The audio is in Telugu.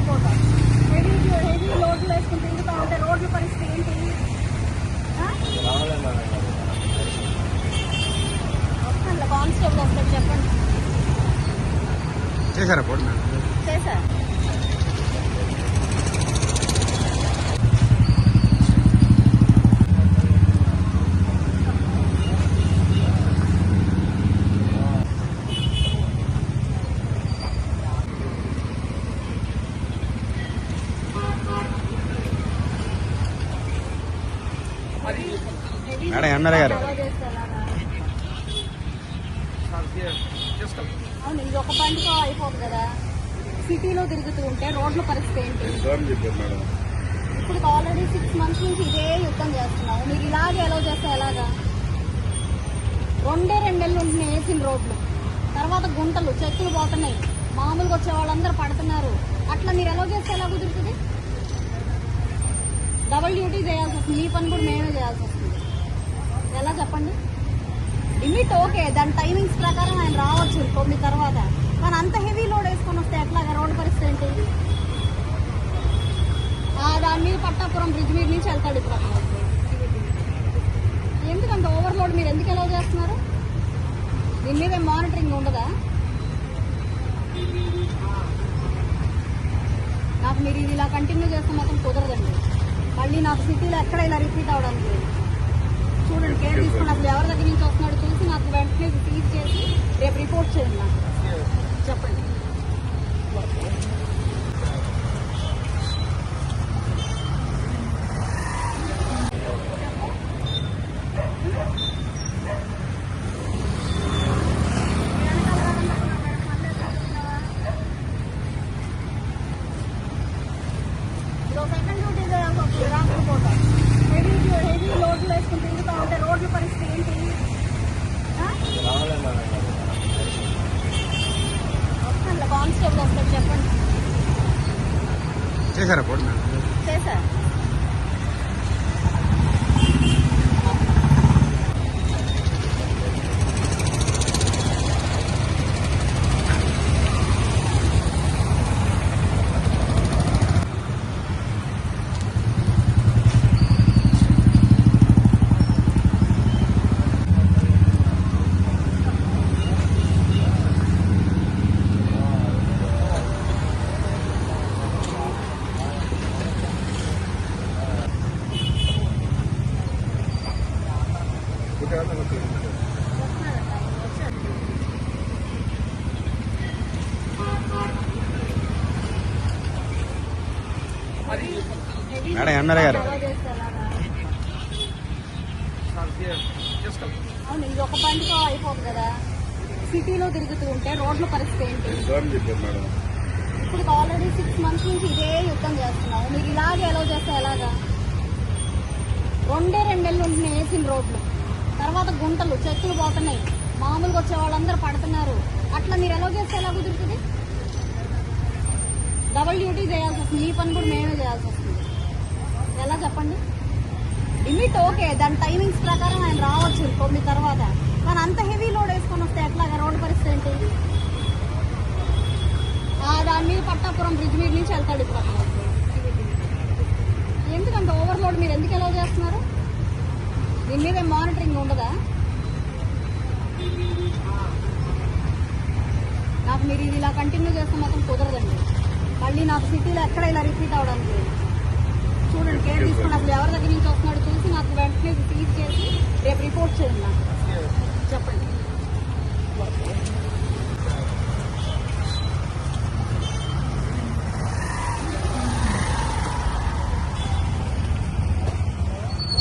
రాకపోతా హెవీ లోడ్లు వేసుకుని తిరుగుతూ ఉంటే రోడ్ల పరిస్థితి ఏంటి? వస్తాను, కానిస్టేబుల్ వస్తాడు, చెప్పండి. చేశారా? చేశారు. మేడం ఎమ్మెల్యే గారు అవును, ఇది ఒక బండితో అయిపోదు కదా. సిటీలో తిరుగుతూ ఉంటే రోడ్ల పరిస్థితి ఏంటి? ఇప్పుడు ఆల్రెడీ 6 months నుంచి ఇదే యుద్ధం చేస్తున్నావు. మీరు ఇలాగే ఎలా చేస్తే ఎలాగా? 2 నెలలు ఉంటున్నాయి వేసిన రోడ్లు, తర్వాత గుంటలు చెక్కులు పోతున్నాయి, మామూలుగా వచ్చే వాళ్ళందరూ పడుతున్నారు. అట్లా మీరు ఎలా చేస్తే ఎలా కుదురుతుంది? డబుల్ డ్యూటీ చేయాల్సి వస్తుంది, ఈ పని కూడా మేమే చేయాల్సి వస్తుంది. ఎలా చెప్పండి? లిమిట్ ఓకే, దాని టైమింగ్స్ ప్రకారం ఆయన రావచ్చు 9 తర్వాత, కానీ అంత హెవీ లోడ్ వేసుకొని వస్తే ఎట్లాగా? రోడ్డు పరిస్థితి ఏంటి? దాని మీద పట్టాపురం బ్రిడ్జ్ మీద నుంచి వెళ్తాడు ఇప్పుడు అక్కడ. ఎందుకంత ఓవర్లోడ్ మీరు ఎందుకు ఎలా చేస్తున్నారు? దీని మీద మానిటరింగ్ ఉండదా? నాకు మీరు ఇది ఇలా కంటిన్యూ చేస్తే మాత్రం కుదరదండి. మళ్ళీ నాకు సిటీలో ఎక్కడ ఇలా రిపీట్ అవడానికి లేదు. చూడండి, కేర్ తీసుకుని అసలు ఎవరి దగ్గర నుంచి వస్తున్నాడు చూసి నాకు వెంటనే సీజ్ చేసి రేపు రిపోర్ట్ చేయండి. నాకు చెప్పండి. సెకండ్ డ్యూటీ రాకపోతా హెవీ లోడ్లు వేసుకుని తిరుగుతూ ఉంటే రోడ్ల పరిస్థితి ఏంటి? వస్తాను, కానిస్టేబుల్ వస్తాడు, చెప్పండి. చేశారా? చేశారు. మేడం ఎమ్మెల్యే గారు అవును, ఇది ఒక బండితో అయిపోదు కదా. సిటీలో తిరుగుతూ ఉంటే రోడ్ల పరిస్థితి ఏంటి? ఇప్పుడు ఆల్రెడీ 6 months నుంచి ఇదే యుద్ధం చేస్తున్నావు. మీరు ఇలాగే ఎలా చేస్తే ఎలాగా? 2 నెలలు ఉంటున్నాయి వేసిన రోడ్లు, తర్వాత గుంటలు చెక్కులు పోతున్నాయి, మామూలుగా వచ్చే వాళ్ళందరూ పడుతున్నారు. అట్లా మీరు ఎలా చేస్తే ఎలా కుదురుతుంది? డబుల్ డ్యూటీ చేయాల్సి వస్తుంది, ఈ పని కూడా మేమే చేయాల్సి వస్తుంది. ఎలా చెప్పండి? లిమిట్ ఓకే, దాని టైమింగ్స్ ప్రకారం ఆయన రావచ్చు 9 తర్వాత, కానీ అంత హెవీ లోడ్ వేసుకొని వస్తే ఎట్లాగా? రోడ్డు పరిస్థితి ఏంటి? దాని మీద పట్టాపురం బ్రిడ్జ్ మీద నుంచి వెళ్తాడు ఇప్పుడు అక్కడ. ఎందుకంత ఓవర్లోడ్ మీరు ఎందుకు ఎలా చేస్తున్నారు? దీని మీద మానిటరింగ్ ఉండదా? నాకు మీరు ఇది ఇలా కంటిన్యూ చేస్తే మాత్రం కుదరదండి. మళ్ళీ నాకు సిటీలో ఎక్కడ ఇలా రిపీట్ అవడానికి లేదు. చూడండి, కేర్ తీసుకుని అసలు ఎవరి దగ్గర నుంచి వస్తున్నాడు చూసి నాకు వెంటనే సీజ్ చేసి రేపు రిపోర్ట్ చేయండి. నాకు చెప్పండి.